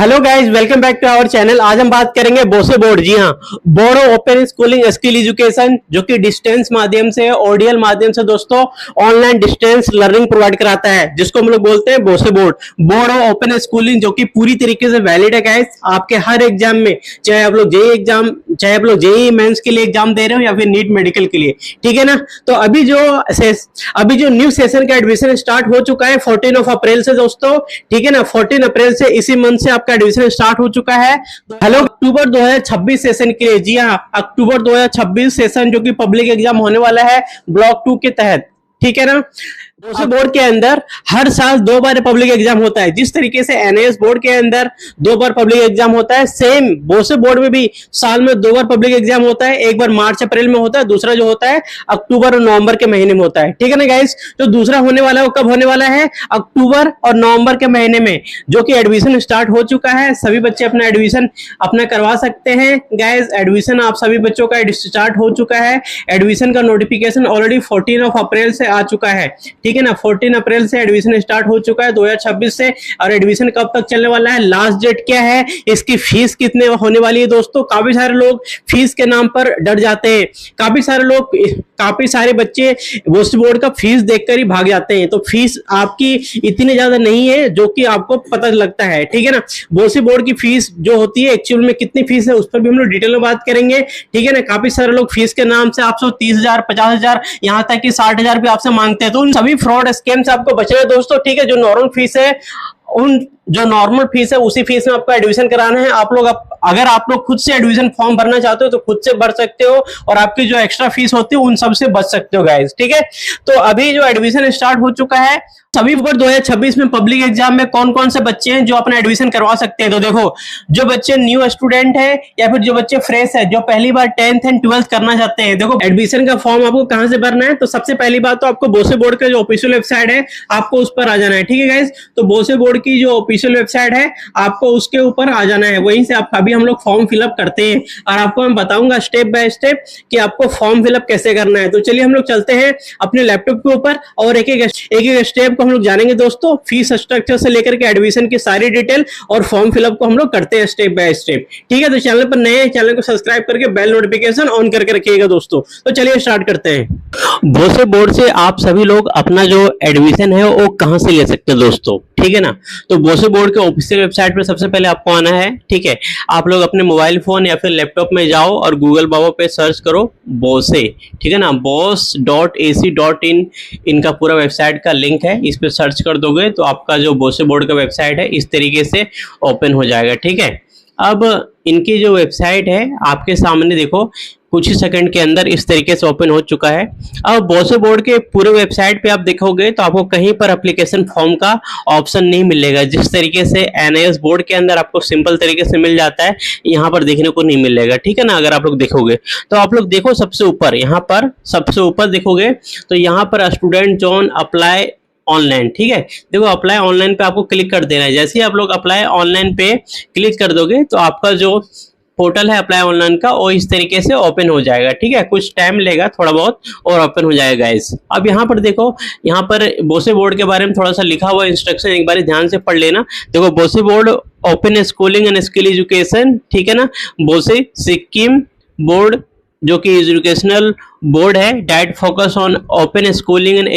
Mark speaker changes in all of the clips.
Speaker 1: Hello guys, welcome back to our channel. आज हम बात करेंगे बोसे बोर्ड। जी हाँ, board open schooling skill education, जो कि डिस्टेंस माध्यम से, ओडीएल माध्यम से दोस्तों ऑनलाइन डिस्टेंस लर्निंग प्रोवाइड कराता है, जिसको हम लोग बोलते हैं बोसे बोर्ड। बोर्ड ओपन स्कूलिंग जो कि पूरी तरीके से वैलिड है गाइस, आपके हर एग्जाम में, चाहे आप लोग जेई एग्जाम, चाहे आप लोग जेई मेंस के लिए एग्जाम दे रहे हो या फिर नीट मेडिकल के लिए, ठीक है ना। तो अभी जो न्यू सेशन का एडमिशन स्टार्ट हो चुका है 14 अप्रैल से दोस्तों, ठीक है ना। 14 अप्रैल से, इसी मंथ से आपका एडमिशन स्टार्ट हो चुका है। हेलो, अक्टूबर 2026 सेशन के लिए। जी हाँ, अक्टूबर 2026 सेशन जो कि पब्लिक एग्जाम होने वाला है ब्लॉक 2 के तहत, ठीक है ना। बोसे बोर्ड के अंदर हर साल 2 बार पब्लिक एग्जाम होता है। जिस तरीके से एनएएस बोर्ड के अंदर 2 बार पब्लिक एग्जाम होता है, सेम बोसे बोर्ड में भी साल में 2 बार पब्लिक एग्जाम होता है। एक बार मार्च अप्रैल में होता है, दूसरा जो होता है अक्टूबर और नवंबर के महीने में होता है, ठीक है ना गाइस। तो दूसरा होने वाला है वो कब होने वाला है? अक्टूबर और नवंबर के महीने में, जो कि एडमिशन स्टार्ट हो चुका है। सभी बच्चे अपना एडमिशन करवा सकते हैं गाइस। एडमिशन आप सभी बच्चों का स्टार्ट हो चुका है। एडमिशन का नोटिफिकेशन ऑलरेडी 14 अप्रैल से आ चुका है, ठीक है ना। 14 अप्रैल से एडमिशन स्टार्ट हो चुका है 2026 से। और एडमिशन कब तक चलने वाला है, लास्ट डेट क्या है, इसकी फीस कितने होने वाली है दोस्तों। काफी सारे लोग फीस के नाम पर डर जाते हैं। काफी सारे बच्चे बोसे बोर्ड का फीस देखकर ही भाग जाते हैं। तो फीस आपकी इतनी ज्यादा नहीं है जो कि आपको पता लगता है, ठीक है ना। बोसे बोर्ड की फीस जो होती है एक्चुअल में कितनी फीस है, उस पर भी हम लोग डिटेल में बात करेंगे, ठीक है ना। काफी सारे लोग फीस के नाम से आपसे 30,000, 50,000, यहाँ तक कि 60,000 भी आपसे मांगते हैं। तो उन सभी फ्रॉड स्कैम से आपको बचना है दोस्तों, ठीक है। जो नॉर्मल फीस है, उसी फीस में आपको एडमिशन कराना है। अगर आप लोग खुद से एडमिशन फॉर्म भरना चाहते हो तो खुद से भर सकते हो, और आपकी जो एक्स्ट्रा फीस होती है उन सब से बच सकते हो गाइस, ठीक है। तो अभी जो एडमिशन स्टार्ट हो चुका है सभी वर्ष 2026 में पब्लिक एग्जाम में कौन कौन से बच्चे हैं जो अपना एडमिशन करवा सकते हैं। तो देखो, जो बच्चे न्यू स्टूडेंट है या फिर जो बच्चे फ्रेश है, जो पहली बार 10th एंड 12th करना चाहते हैं, देखो एडमिशन का फॉर्म आपको कहां से भरना है। तो सबसे पहली बात तो आपको बोसे बोर्ड का जो ऑफिशियल वेबसाइट है, आपको उस पर आ जाना है, ठीक है गाइस। तो बोसे बोर्ड की जो ऑफिशियल वेबसाइट है, आपको उसके ऊपर आ जाना है। वहीं से अभी हम लोग फॉर्म फिलअप करते हैं, और आपको मैं बताऊंगा स्टेप बाय स्टेप कि आपको फॉर्म फिलअप कैसे करना है। तो चलिए हम लोग चलते हैं अपने लैपटॉप के ऊपर और एक एक स्टेप को हम लोग जानेंगे दोस्तों। फीस स्ट्रक्चर से लेकर के एडमिशन की सारी डिटेल और फॉर्म फिलअप को हम लोग करते हैं स्टेप बाय स्टेप, ठीक है। तो चैनल पर नए हैं, चैनल को सब्सक्राइब करके बेल नोटिफिकेशन ऑन करके रखिएगा दोस्तों। तो चलिए स्टार्ट करते हैं। बोसे बोर्ड से आप सभी लोग अपना जो एडमिशन है वो कहां से ले सकते हैं दोस्तों, ठीक है ना। तो बोसे बोर्ड के ऑफिशियल वेबसाइट पर सबसे पहले आपको आना है, ठीक है। आप लोग अपने मोबाइल फोन या फिर लैपटॉप में जाओ और गूगल बाबा पे सर्च करो बोसे, ठीक है ना। boss.ac.in इनका पूरा वेबसाइट का लिंक है, इस पे सर्च कर दोगे तो आपका जो बोसे बोर्ड का वेबसाइट है इस तरीके से ओपन हो जाएगा, ठीक है। अब इनकी जो वेबसाइट है आपके सामने देखो, कुछ ही सेकंड के अंदर इस तरीके से ओपन हो चुका है। अब बोसे बोर्ड के पूरे वेबसाइट पे आप देखोगे तो आपको कहीं पर एप्लीकेशन फॉर्म का ऑप्शन नहीं मिलेगा। जिस तरीके से एनएएस बोर्ड के अंदर आपको सिंपल तरीके से मिल जाता है, यहाँ पर देखने को नहीं मिलेगा, ठीक है ना। अगर आप लोग देखोगे तो आप लोग देखो सबसे ऊपर, यहाँ पर सबसे ऊपर देखोगे तो यहाँ पर स्टूडेंट जोन अप्लाई ऑनलाइन, ठीक है। देखो अप्लाई ऑनलाइन पे आपको क्लिक कर देना है। जैसे ही आप लोग अप्लाई ऑनलाइन पे क्लिक कर दोगे तो आपका जो पोर्टल है अप्लाई ऑनलाइन का वो इस तरीके से ओपन हो जाएगा, ठीक है। कुछ टाइम लेगा थोड़ा बहुत और ओपन हो जाएगा गाइस। अब यहाँ पर देखो, यहाँ पर बोसे बोर्ड के बारे में थोड़ा सा लिखा हुआ इंस्ट्रक्शन एक बार ध्यान से पढ़ लेना। देखो, BOSSE board open schooling and skill education, ठीक है ना। बोसे सिक्किम बोर्ड जो कि एजुकेशनल बोर्ड है, that focus on open schooling and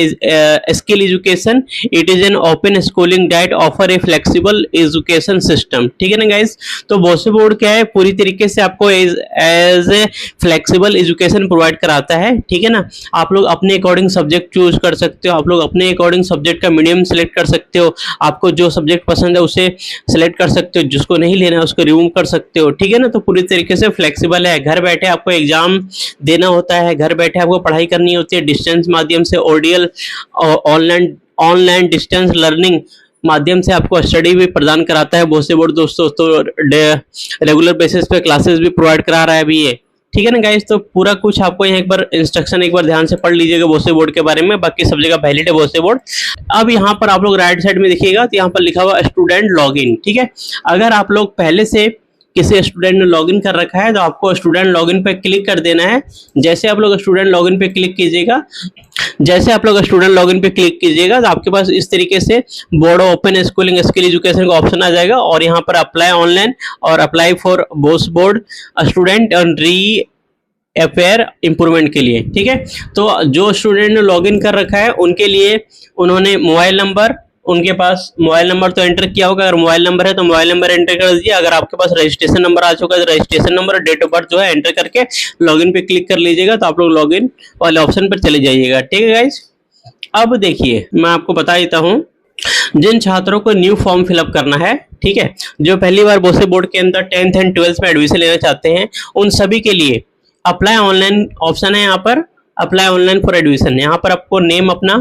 Speaker 1: skill education. It is an open schooling that offer a flexible education system, ठीक है ना गाइस। तो बोसे बोर्ड क्या है, पूरी तरीके से आपको as a flexible education provide कराता है, ठीक है ना। आप लोग अपने अकॉर्डिंग सब्जेक्ट चूज कर सकते हो, आप लोग अपने अकॉर्डिंग सब्जेक्ट का मीडियम सेलेक्ट कर सकते हो। आपको जो सब्जेक्ट पसंद है उसे सेलेक्ट कर सकते हो, जिसको नहीं लेना है उसको रिमूव कर सकते हो, ठीक है ना। तो पूरी तरीके से फ्लेक्सिबल है। घर बैठे आपको एग्जाम देना होता है, घर बैठे आपको पढ़ाई करनी होती है डिस्टेंस माध्यम से, ओडीएल ऑनलाइन डिस्टेंस लर्निंग माध्यम से आपको स्टडी भी प्रदान कराता है बोसे बोर्ड दोस्तों। तो रेगुलर बेसिस पे क्लासेस भी प्रोवाइड करा रहा है अभी ये, ठीक है ना गाइस। तो पूरा कुछ आपको यहाँ एक बार इंस्ट्रक्शन एक बार ध्यान से पढ़ लीजिएगा बोसे बोर्ड के बारे में। बाकी सब जगह वैलिड है बोसे बोर्ड। अब यहाँ पर आप लोग राइट साइड में देखिएगा तो यहाँ पर लिखा हुआ स्टूडेंट लॉगिन, ठीक है। अगर आप लोग पहले से किसी स्टूडेंट ने लॉगिन कर रखा है तो आपको स्टूडेंट लॉगिन पे क्लिक कर देना है। जैसे आप लोग स्टूडेंट लॉगिन पे क्लिक कीजिएगा, तो आपके पास इस तरीके से बोर्डो ओपन स्कूलिंग स्किल एजुकेशन का ऑप्शन आ जाएगा और यहाँ पर अप्लाई ऑनलाइन और apply for Bose board student और री अफेयर इंप्रूवमेंट के लिए। ठीक है, तो जो स्टूडेंट ने लॉगिन कर रखा है उनके लिए उन्होंने मोबाइल नंबर, उनके पास मोबाइल नंबर तो एंटर किया होगा। अगर मोबाइल नंबर है तो मोबाइल नंबर एंटर कर दीजिए। अगर आपके पास रजिस्ट्रेशन नंबर आ चुका है तो रजिस्ट्रेशन नंबर और डेट ऑफ बर्थ जो है एंटर करके लॉगिन पे क्लिक कर लीजिएगा, तो आप लोग लॉगिन वाले ऑप्शन पर चले जाइएगा। ठीक है गाइज, अब देखिए मैं आपको बता देता हूँ, जिन छात्रों को न्यू फॉर्म फिलअप करना है, ठीक है, जो पहली बार बोसे बोर्ड के अंदर 10th एंड 12th में एडमिशन लेना चाहते हैं, उन सभी के लिए अप्लाई ऑनलाइन ऑप्शन है। यहाँ पर अप्लाई ऑनलाइन फॉर एडमिशन, यहाँ पर आपको नेम अपना,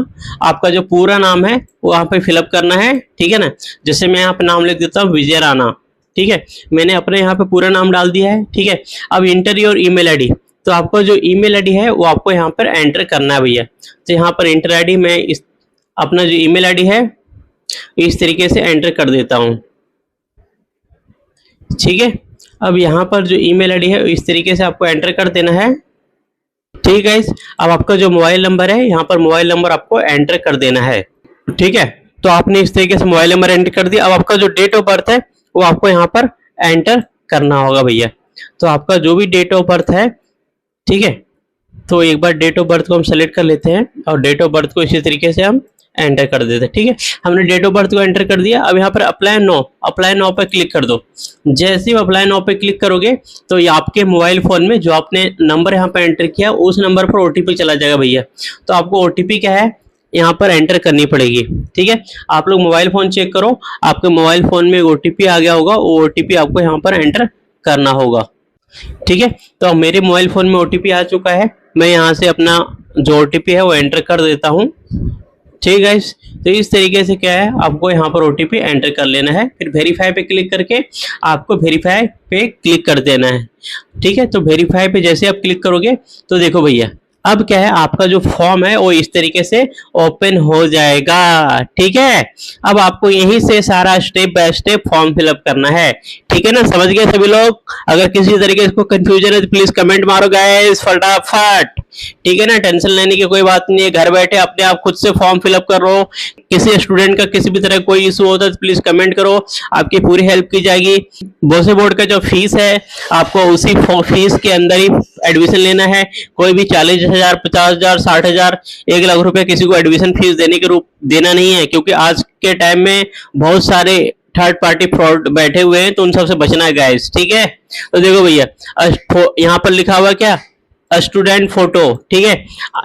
Speaker 1: आपका जो पूरा नाम है वो यहाँ पे फिलअप करना है। ठीक है ना, जैसे मैं यहाँ पे नाम लिख देता हूँ विजय राणा। ठीक है, मैंने अपने यहाँ पे पूरा नाम डाल दिया है। ठीक है, अब इंटर योर ईमेल आईडी, तो आपका जो ईमेल आईडी है वो आपको यहाँ पर एंटर करना है भैया। तो यहाँ पर इंटर आईडी मैं इस अपना जो ईमेल आईडी है इस तरीके से एंटर कर देता हूँ। ठीक है, अब यहाँ पर जो ईमेल आईडी है इस तरीके से आपको एंटर कर देना है। ठीक है, अब आपका जो मोबाइल नंबर है यहाँ पर मोबाइल नंबर आपको एंटर कर देना है। ठीक है, तो आपने इस तरीके से मोबाइल नंबर एंटर कर दिया। अब आपका जो डेट ऑफ बर्थ है वो आपको यहाँ पर एंटर करना होगा भैया। तो आपका जो भी डेट ऑफ बर्थ है, ठीक है, तो एक बार डेट ऑफ बर्थ को हम सेलेक्ट कर लेते हैं और डेट ऑफ बर्थ को इसी तरीके से हम एंटर कर देते हैं। ठीक है, हमने डेट ऑफ बर्थ को एंटर कर दिया। अब यहाँ पर अप्लाई नाउ पर क्लिक कर दो। जैसे ही अप्लाई नाउ पे क्लिक करोगे तो ये आपके मोबाइल फोन में जो आपने नंबर यहाँ पर एंटर किया उस नंबर पर ओटीपी चला जाएगा भैया। तो आपको ओटीपी क्या है यहाँ पर एंटर करनी पड़ेगी। ठीक है, आप लोग मोबाइल फोन चेक करो, आपके मोबाइल फोन में ओटीपी आ गया होगा, वो ओटीपी आपको यहाँ पर एंटर करना होगा। ठीक है, तो मेरे मोबाइल फोन में ओटीपी आ चुका है, मैं यहाँ से अपना जो ओटीपी है वो एंटर कर देता हूँ। ठीक है गाइस, तो इस तरीके से क्या है आपको यहाँ पर ओटीपी एंटर कर लेना है, फिर वेरीफाई पे क्लिक करके आपको वेरीफाई पे क्लिक कर देना है। ठीक है, तो वेरीफाई पे जैसे आप क्लिक करोगे तो देखो भैया अब क्या है आपका जो फॉर्म है वो इस तरीके से ओपन हो जाएगा। ठीक है, अब आपको यहीं से सारा step by step form fill up करना है। ठीक है ना, समझ गए सभी लोग? अगर किसी तरीके से कंफ्यूजन है तो प्लीज कमेंट मारो गाइस फटाफट। ठीक है ना, टेंशन लेने की कोई बात नहीं है, घर बैठे अपने आप खुद से फॉर्म फिलअप कर रहे हो। किसी स्टूडेंट का किसी भी तरह कोई इशू होता है तो प्लीज कमेंट करो, आपकी पूरी हेल्प की जाएगी। बोसे बोर्ड का जो फीस है आपको उसी फीस के अंदर ही एडमिशन लेना है। कोई भी 40,000, 50,000, 60,000, 1 लाख रुपए किसी को एडमिशन फीस देने के रूप देना नहीं है, क्योंकि आज के टाइम में बहुत सारे थर्ड पार्टी फ्रॉड बैठे हुए हैं, तो उन सबसे बचना है गाइस। ठीक है, तो देखो भैया यहाँ पर लिखा हुआ क्या, स्टूडेंट फोटो। ठीक है,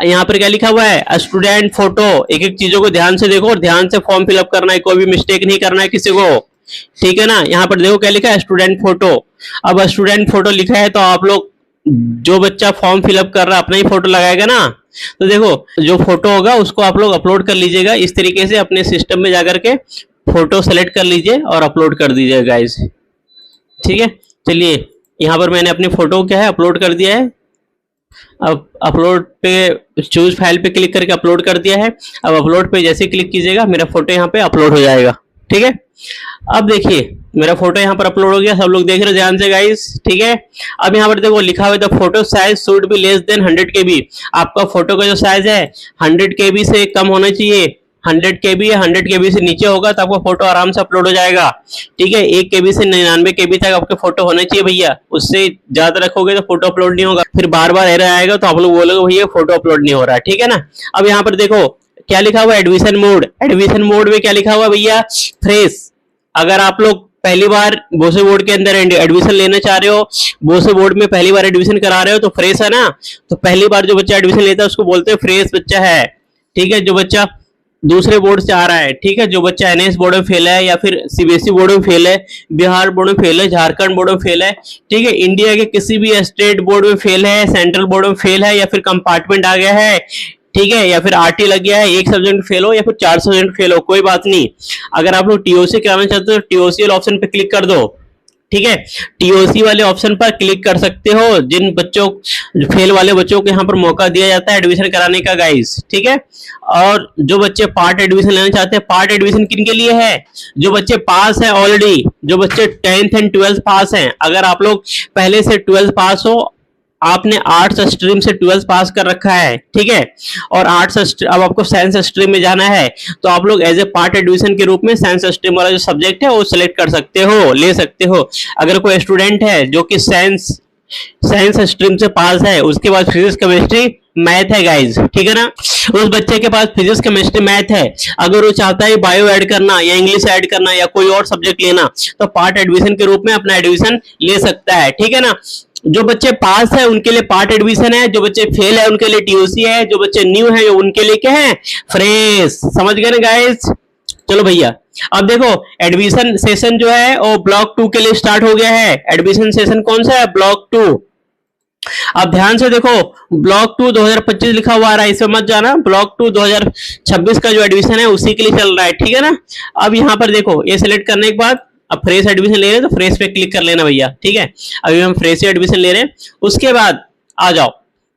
Speaker 1: यहाँ पर क्या लिखा हुआ है, स्टूडेंट फोटो। एक एक चीजों को ध्यान से देखो और ध्यान से फॉर्म फिलअप करना है, कोई भी मिस्टेक नहीं करना है किसी को। ठीक है ना, यहाँ पर देखो क्या लिखा है, स्टूडेंट फोटो। अब स्टूडेंट फोटो लिखा है तो आप लोग जो बच्चा फॉर्म फिलअप कर रहा है अपना ही फोटो लगाएगा ना, तो देखो जो फोटो होगा उसको आप लोग अपलोड कर लीजिएगा इस तरीके से, अपने सिस्टम में जाकर के फोटो सेलेक्ट कर लीजिए और अपलोड कर दीजिए गाइस। ठीक है, चलिए यहाँ पर मैंने अपनी फोटो क्या है अपलोड कर दिया है। अब अपलोड पे चूज फाइल पे क्लिक करके अपलोड कर दिया है। अब अपलोड पे जैसे क्लिक कीजिएगा मेरा फोटो यहाँ पे अपलोड हो जाएगा। ठीक है, अब देखिए मेरा फोटो यहाँ पर अपलोड हो गया, सब लोग देख रहे ध्यान से गाइस। ठीक है, अब यहाँ पर देखो लिखा हुआ है the photo size should be less than 100 KB। आपका फोटो का जो साइज है 100 KB से कम होना चाहिए। 100 KB या 100 KB से नीचे होगा तो आपका फोटो आराम से अपलोड हो जाएगा। ठीक है, 1 KB से 99 KB तक आपके फोटो होने चाहिए भैया, उससे ज्यादा रखोगे तो फोटो अपलोड नहीं होगा, फिर बार बार एरर आएगा तो आप लोग बोलोगे भैया फोटो अपलोड नहीं हो रहा है। ठीक है ना, अब यहाँ पर देखो क्या लिखा हुआ है, एडमिशन मोड। एडमिशन मोड में क्या लिखा हुआ भैया, फ्रेश। अगर आप लोग पहली बार बोसे बोर्ड के अंदर एडमिशन लेना चाह रहे हो, बोसे बोर्ड में पहली बार एडमिशन करा रहे हो तो फ्रेश है ना, तो पहली बार जो बच्चा एडमिशन लेता है उसको बोलते हैं फ्रेश बच्चा है। ठीक है, जो बच्चा दूसरे बोर्ड से आ रहा है, ठीक है, जो बच्चा एनएस बोर्ड में फेल है या फिर सीबीएसई बोर्ड में फेल है, बिहार बोर्ड में फेल है, झारखंड बोर्ड में फेल है, ठीक है, इंडिया के किसी भी स्टेट बोर्ड में फेल है, सेंट्रल बोर्ड में फेल है, या फिर कंपार्टमेंट आ गया है, ठीक है, या फिर आरटी लग गया है, एक सब्जेक्ट फेल हो या फिर 4 सब्जेक्ट फेल हो, कोई बात नहीं। अगर आप लोग टीओसी कराना चाहते हो तो टीओसी वाले ऑप्शन पे क्लिक कर दो। ठीक है, टीओसी वाले ऑप्शन पर क्लिक कर सकते हो। जिन बच्चों, फेल वाले बच्चों को यहाँ पर मौका दिया जाता है एडमिशन कराने का गाइस, ठीक है। और जो बच्चे पार्ट एडमिशन लेना चाहते हैं, पार्ट एडमिशन किन के लिए है? जो बच्चे पास हैं ऑलरेडी, जो बच्चे 10th एंड 12th पास हैं। अगर आप लोग पहले से 12th पास हो, आपने आर्ट्स स्ट्रीम से 12th पास कर रखा है, ठीक है, और अब आपको साइंस स्ट्रीम में जाना है, तो आप लोग एज ए पार्ट एडमिशन के रूप में साइंस स्ट्रीम वाला जो सब्जेक्ट है वो सिलेक्ट कर सकते हो, ले सकते हो। अगर कोई स्टूडेंट है जो कि साइंस स्ट्रीम से पास है, उसके बाद फिजिक्स केमिस्ट्री मैथ है गाइज, ठीक है ना, उस बच्चे के पास फिजिक्स केमिस्ट्री मैथ है, अगर वो चाहता है बायो ऐड करना या इंग्लिश ऐड करना या कोई और सब्जेक्ट लेना, तो पार्ट एडमिशन के रूप में अपना एडमिशन ले सकता है, ठीक है ना। जो बच्चे पास है उनके लिए पार्ट एडमिशन है, जो बच्चे फेल है उनके लिए टीओसी है, जो बच्चे न्यू है उनके लिए क्या है? फ्रेश। समझ गए ना गाइस? चलो भैया, अब देखो एडमिशन सेशन जो है वो ब्लॉक 2 के लिए स्टार्ट हो गया है। एडमिशन सेशन कौन सा है? ब्लॉक 2। अब ध्यान से देखो, ब्लॉक 2 2025 लिखा हुआ आ रहा है, इसमें मत जाना। ब्लॉक 2 2026 का जो एडमिशन है उसी के लिए चल रहा है, ठीक है ना। अब यहाँ पर देखो, ये सिलेक्ट करने के बाद अब फ्रेश एडमिशन ले रहे हैं तो फ्रेश पे क्लिक कर लेना भैया, ठीक है। अभी हम फ्रेश एडमिशन ले रहे हैं। उसके बाद आ जाओ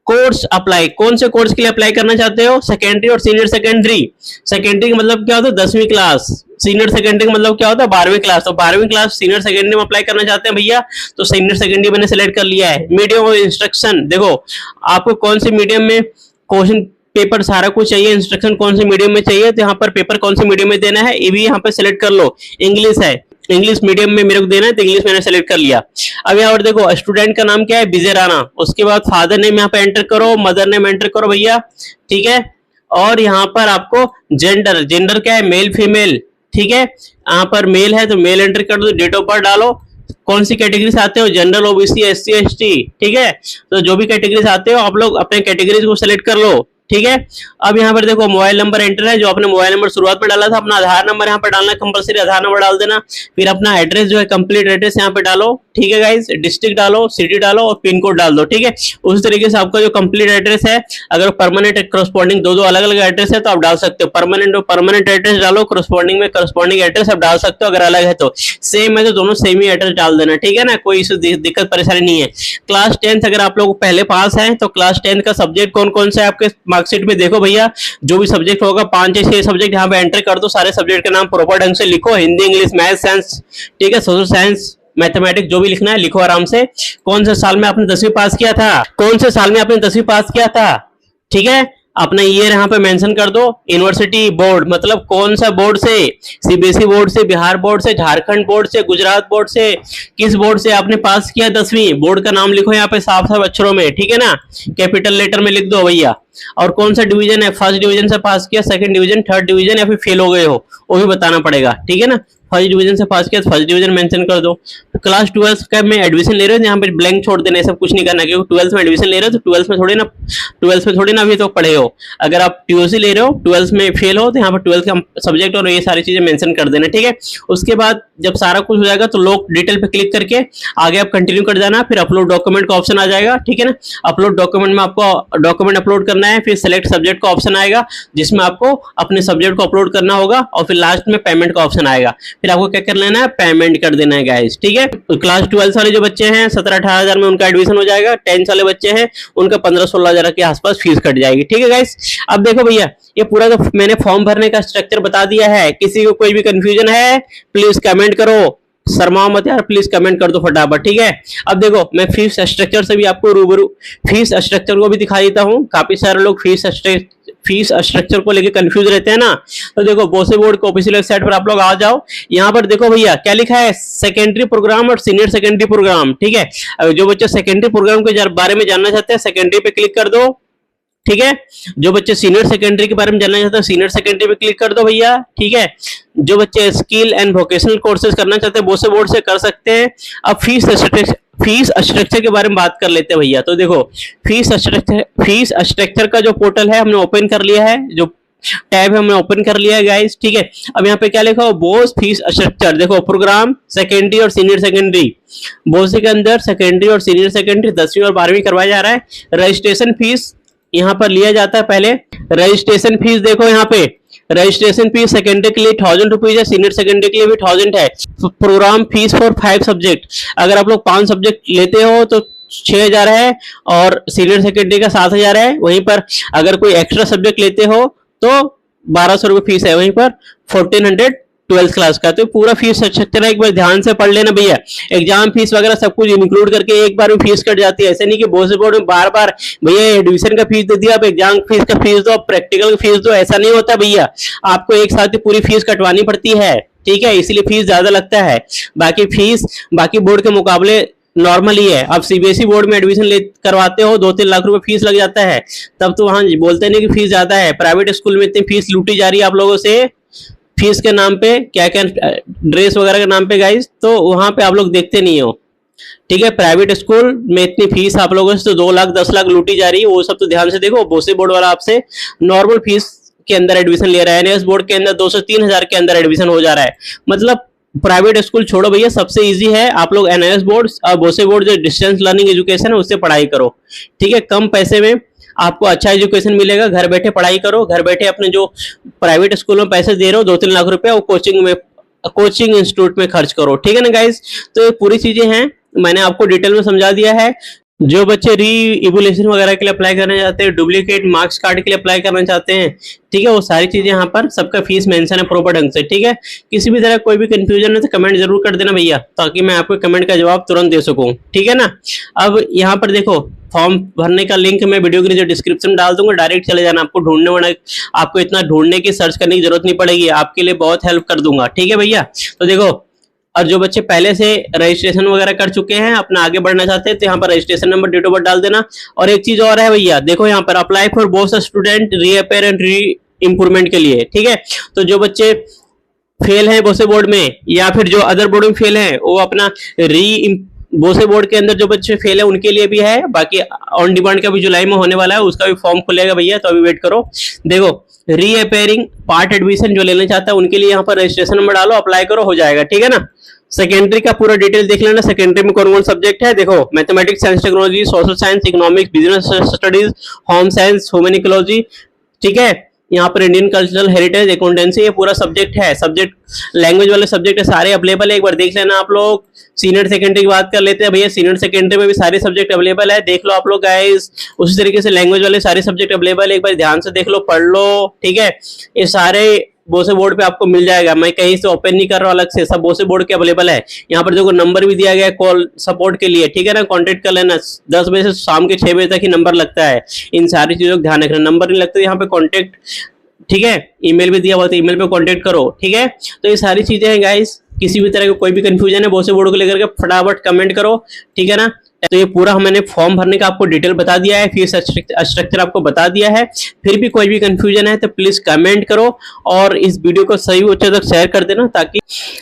Speaker 1: कोर्स अप्लाई। कौन से कोर्स के लिए अप्लाई करना चाहते हो? सेकेंडरी और सीनियर सेकेंडरी। सेकेंडरी का मतलब क्या होता है? 10वीं क्लास। सीनियर सेकेंडरी का मतलब क्या होता है? 12वीं क्लास। तो 12वीं क्लास सीनियर सेकेंडरी में अप्लाई करना चाहते हैं भैया, तो सीनियर सेकेंडरी मैंने सेलेक्ट कर लिया है। मीडियम ऑफ इंस्ट्रक्शन, देखो आपको कौन से मीडियम में क्वेश्चन पेपर सारा कुछ चाहिए, इंस्ट्रक्शन कौन से मीडियम में चाहिए, तो यहाँ पर पेपर कौन से मीडियम में देना है ये भी यहाँ पर सिलेक्ट कर लो। इंग्लिश है, इंग्लिश मीडियम में मेरे को देना है, तो इंग्लिश मैंने सेलेक्ट कर लिया। अब यहाँ पर देखो स्टूडेंट का नाम क्या है? विजय राणा। उसके बाद फादर नेम यहाँ पे एंटर करो, मदर नेम एंटर करो भैया, ठीक है। और यहाँ पर आपको जेंडर क्या है? मेल फीमेल, ठीक है। यहाँ पर मेल है तो मेल एंटर कर दो, डेट ऑफ बर्थ डालो, कौन सी कैटेगरी से आते हो? जनरल, ओबीसी, एससी, एसटी, ठीक है। तो जो भी कैटेगरी से आते हो आप लोग अपने कैटेगरीज को सिलेक्ट कर लो, ठीक है। अब यहाँ पर देखो मोबाइल नंबर एंटर है, जो आपने मोबाइल नंबर शुरुआत में डाला था, अपना आधार नंबर यहाँ पर डालना कंपलसरी, आधार नंबर डाल देना। फिर अपना एड्रेस जो है कंप्लीट एड्रेस यहाँ पे डालो, ठीक है गाइस। डिस्ट्रिक्ट डालो, सिटी डालो और पिन कोड डाल दो, ठीक है। उसी तरीके से आपका जो कंप्लीट एड्रेस है, अगर परमानेंट करस्पॉन्डिंग दो अलग अलग एड्रेस है तो आप डाल सकते हो। परमानेंट एड्रेस डालो, करस्पॉन्डिंग में करस्पॉन्डिंग एड्रेस आप डाल सकते हो। अगर अलग है तो सेम है तो दोनों सेम ही एड्रेस डाल देना, ठीक है ना, कोई इशू दिक्कत परेशानी नहीं है। क्लास 10th अगर आप लोग पहले पास है तो क्लास 10th का सब्जेक्ट कौन कौन सा है आपके मार्कशीट में देखो भैया, जो भी सब्जेक्ट होगा 5 या 6 सब्जेक्ट यहाँ पे एंटर कर दो। सारे सब्जेक्ट का नाम प्रॉपर ढंग से लिखो, हिंदी, इंग्लिश, मैथ, साइंस, ठीक है, सोशल साइंस, मैथमेटिक्स, जो भी लिखना है लिखो आराम से। कौन से साल में आपने 10वीं पास किया था, कौन से साल में आपने 10वीं पास किया था, ठीक है। अपना ईयर यहाँ पे मेंशन कर दो। यूनिवर्सिटी बोर्ड मतलब कौन सा बोर्ड से? सीबीएसई बोर्ड से, बिहार बोर्ड से, झारखंड बोर्ड से, गुजरात बोर्ड से, किस बोर्ड से आपने पास किया 10वीं? बोर्ड का नाम लिखो यहाँ पे साफ साफ अक्षरों में, ठीक है ना, कैपिटल लेटर में लिख दो भैया। और कौन सा डिवीजन है? फर्स्ट डिवीजन से पास किया, सेकंड डिवीजन, थर्ड डिवीजन या फिर फेल हो गए हो, वो भी बताना पड़ेगा, ठीक है ना। फर्स्ट डिवीजन से पास किया, फर्स्ट डिवीजन मेंशन कर दो। तो क्लास 12 का में एडमिशन ले रहे हो, यहाँ पे ब्लैंक छोड़ देना, सब कुछ नहीं करना, क्योंकि 12th में एडमिशन ले रहे हो तो 12th में थोड़ी ना अभी तो पढ़े हो। अगर आप टीओसी ले रहे हो, 12th में फेल हो, तो यहाँ पर 12th का सब्जेक्ट और ये सारी चीजें मेंशन कर देना, ठीक है। उसके बाद जब सारा कुछ हो जाएगा तो लोग डिटेल पे क्लिक करके आगे आप कंटिन्यू कर जाना। फिर अपलोड डॉक्यूमेंट का ऑप्शन आ जाएगा, ठीक है ना। अपलोड डॉक्यूमेंट में आपको डॉक्यूमेंट अपलोड करना है, फिर सेलेक्ट सब्जेक्ट का ऑप्शन आएगा जिसमें आपको अपने सब्जेक्ट को अपलोड करना होगा, और फिर लास्ट में पेमेंट का ऑप्शन आएगा। फिर आपको क्या कर लेना है? पेमेंट कर देना है गाइस, ठीक है। क्लास 12 वाले जो बच्चे हैं 17-18 हजार में उनका एडमिशन हो जाएगा। 10th वाले बच्चे हैं उनका 15-16 हजार के आसपास फीस कट जाएगी, ठीक है गाइस। अब देखो भैया, ये पूरा तो मैंने फॉर्म भरने का स्ट्रक्चर बता दिया है। किसी को कोई भी कंफ्यूजन है प्लीज कमेंट करो, शर्माओ मत यार, प्लीज कमेंट कर दो फटाफट, ठीक है। अब देखो मैं फीस स्ट्रक्चर से भी आपको रूबरू फीस स्ट्रक्चर को भी दिखा देता हूँ। काफी सारे लोग फीस स्ट्रक्चर को लेके कंफ्यूज रहते हैं ना, तो देखो बोसे बोर्ड के ऑफिशियल वेबसाइट पर आप लोग आ जाओ। यहाँ पर देखो भैया क्या लिखा है? सेकेंडरी प्रोग्राम और सीनियर सेकेंडरी प्रोग्राम, ठीक है। जो बच्चे सेकेंडरी प्रोग्राम के बारे में जानना चाहते हैं सेकेंडरी पे क्लिक कर दो, ठीक है। जो बच्चे सीनियर सेकेंडरी के बारे में जानना चाहते हैं सीनियर सेकेंडरी पे क्लिक कर दो भैया, ठीक है। जो बच्चे स्किल एंड वोकेशनल कोर्सेज करना चाहते हैं बोसे बोर्ड से कर सकते हैं। अब फीस स्ट्रक्चर के बारे में बात कर लेते हैं भैया। तो देखो फीस स्ट्रक्चर का जो पोर्टल है हमने ओपन कर लिया है, जो टैब है हमने ओपन कर लिया है गाइस, ठीक है। अब यहाँ पे क्या लिखा हो? बोस फीस स्ट्रक्चर, देखो प्रोग्राम सेकेंडरी और सीनियर सेकेंडरी, बोसे के अंदर सेकेंडरी और सीनियर सेकेंडरी 10वीं और 12वीं करवाया जा रहा है। रजिस्ट्रेशन फीस यहाँ पर लिया जाता है। पहले रजिस्ट्रेशन फीस देखो यहाँ पे रजिस्ट्रेशन फीस सेकेंडरी के लिए 1000 रुपीज है, सीनियर सेकेंडरी के लिए भी 1000 है। प्रोग्राम फीस फॉर 5 सब्जेक्ट, अगर आप लोग 5 सब्जेक्ट लेते हो तो 6000 है और सीनियर सेकेंडरी का 7000 है। वहीं पर अगर कोई एक्स्ट्रा सब्जेक्ट लेते हो तो 1200 रुपये फीस है, वहीं पर 1400 12th क्लास का। तो पूरा फीस स्ट्रक्चर है, एक बार ध्यान से पढ़ लेना भैया। एग्जाम फीस वगैरह सब कुछ इंक्लूड करके एक बार में फीस कट जाती है। ऐसे नहीं कि बोर्ड बोर्ड में बार बार भैया एडमिशन का फीस दे दिया, आप एग्जाम फीस का फीस दो, प्रैक्टिकल का फीस दो, ऐसा नहीं होता भैया। आपको एक साथ ही पूरी फीस कटवानी पड़ती है, ठीक है, इसलिए फीस ज्यादा लगता है। बाकी फीस बाकी बोर्ड के मुकाबले नॉर्मल ही है। आप सीबीएसई बोर्ड में एडमिशन ले करवाते हो 2-3 लाख रुपए फीस लग जाता है, तब तो वहां बोलते नहीं कि फीस ज्यादा है। प्राइवेट स्कूल में इतनी फीस लूटी जा रही है आप लोगों से, फीस के नाम पे, क्या क्या ड्रेस वगैरह के नाम पे गाइस, तो वहां पे आप लोग देखते नहीं हो, ठीक है। प्राइवेट स्कूल में इतनी फीस आप लोगों से तो 2 लाख 10 लाख लूटी जा रही है, वो सब तो ध्यान से देखो। बोसे बोर्ड वाला आपसे नॉर्मल फीस के अंदर एडमिशन ले रहा है, एनएस बोर्ड के अंदर 2 से 3 हजार के अंदर एडमिशन हो जा रहा है। मतलब प्राइवेट स्कूल छोड़ो भैया, सबसे इजी है आप लोग एनएस बोर्ड और बोसे बोर्ड जो डिस्टेंस लर्निंग एजुकेशन है उससे पढ़ाई करो, ठीक है। कम पैसे में आपको अच्छा एजुकेशन मिलेगा, घर बैठे पढ़ाई करो, घर बैठे अपने जो प्राइवेट स्कूल में पैसे दे रहे हो 2-3 लाख रुपए, वो कोचिंग इंस्टीट्यूट में खर्च करो, ठीक है ना गाइस। तो ये पूरी चीजें हैं, मैंने आपको डिटेल में समझा दिया है। जो बच्चे री इवोल्यूशन वगैरह के लिए अप्लाई करना चाहते हैं, डुप्लीकेट मार्क्स कार्ड के लिए अप्लाई करना चाहते हैं, ठीक है, वो सारी चीजें यहाँ पर सबका फीस मेंशन है प्रॉपर ढंग से, ठीक है। किसी भी तरह कोई भी कंफ्यूजन है तो कमेंट जरूर कर देना भैया, ताकि मैं आपको कमेंट का जवाब तुरंत दे सकूं, ठीक है ना। अब यहाँ पर देखो फॉर्म भरने का लिंक मैं वीडियो के नीचे डिस्क्रिप्शन में डाल दूंगा, डायरेक्ट चले जाना, आपको आपको इतना ढूंढने की सर्च करने की जरूरत नहीं पड़ेगी, आपके लिए बहुत हेल्प कर दूंगा, ठीक है भैया। तो देखो, और जो बच्चे पहले से रजिस्ट्रेशन वगैरह कर चुके हैं, अपना आगे बढ़ना चाहते हैं, तो यहाँ पर registration number, date of birth डाल देना। और एक चीज और है भैया, देखो यहाँ पर apply for both student reappear and re improvement के लिए, ठीक है। तो जो बच्चे फेल हैं बोसे बोर्ड में या फिर जो अदर बोर्ड में फेल हैं, वो अपना बोसे बोर्ड के अंदर जो बच्चे फेल है उनके लिए भी है। बाकी ऑन डिमांड का भी जुलाई में होने वाला है, उसका भी फॉर्म खुलेगा भैया, तो अभी वेट करो। देखो रीअपेयरिंग पार्ट एडमिशन जो लेना चाहता है उनके लिए यहाँ पर रजिस्ट्रेशन नंबर डालो, अप्लाई करो, हो जाएगा, ठीक है ना। सेकेंडरी का पूरा डिटेल देख लेना, सेकेंडरी में कौन कौन सब्जेक्ट है। देखो mathematics, science, technology, social science, economics, business studies, home science, human ecology, ठीक है। यहाँ पर इंडियन कल्चरल हेरिटेज, अकाउंटेंसी, ये पूरा सब्जेक्ट है। सब्जेक्ट लैंग्वेज वाले सब्जेक्ट है सारे अवेलेबल है, एक बार देख लेना आप लोग। सीनियर सेकेंडरी की बात कर लेते हैं भैया, सीनियर सेकेंडरी में भी सारे सब्जेक्ट अवेलेबल है, देख लो आप लोग गाइस। उसी तरीके से लैंग्वेज वाले सारे सब्जेक्ट अवेलेबल है, एक बार ध्यान से देख लो, पढ़ लो, ठीक है। ये सारे बोसे बोर्ड पे आपको मिल जाएगा, मैं कहीं से ओपन नहीं कर रहा हूं अलग से, सब बोसे बोर्ड के अवेलेबल है। यहाँ पर देखो नंबर भी दिया गया है कॉल सपोर्ट के लिए, ठीक है ना, कांटेक्ट कर लेना। 10 बजे से शाम के 6 बजे तक ही नंबर लगता है, इन सारी चीजों का ध्यान रखना। नंबर नहीं लगता यहाँ पे कॉन्टेक्ट, ठीक है, ईमेल भी दिया हुआ था, ईमेल पे कांटेक्ट करो, ठीक है। तो ये सारी चीजें हैं गाइस, किसी भी तरह का कोई भी कंफ्यूजन है बोसे बोर्ड को लेकर के फटाफट कमेंट करो, ठीक है ना। तो ये पूरा मैंने फॉर्म भरने का आपको डिटेल बता दिया है, फीस स्ट्रक्चर आपको बता दिया है। फिर भी कोई भी कंफ्यूजन है तो प्लीज कमेंट करो और इस वीडियो को सही बच्चों तक शेयर कर देना, ताकि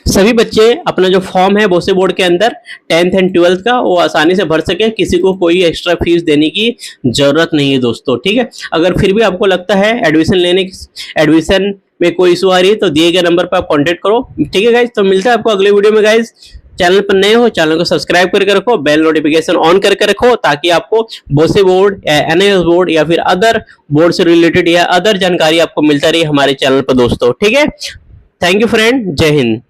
Speaker 1: सभी बच्चे अपना जो फॉर्म है बोसे बोर्ड के अंदर 10th एंड 12th का वो आसानी से भर सके, किसी को कोई एक्स्ट्रा फीस देने की जरूरत नहीं है दोस्तों, ठीक है। अगर फिर भी आपको लगता है एडमिशन में कोई इशू आ रही है तो दिए गए नंबर पर आप कांटेक्ट करो, ठीक है गाइज। तो मिलता है आपको अगले वीडियो में गाइज। चैनल पर नए हो चैनल को सब्सक्राइब करके रखो, बेल नोटिफिकेशन ऑन करके रखो, ताकि आपको बोसे बोर्ड या एनआईएस बोर्ड या फिर अदर बोर्ड से रिलेटेड या अदर जानकारी आपको मिलता रही हमारे चैनल पर दोस्तों, ठीक है। थैंक यू फ्रेंड, जय हिंद।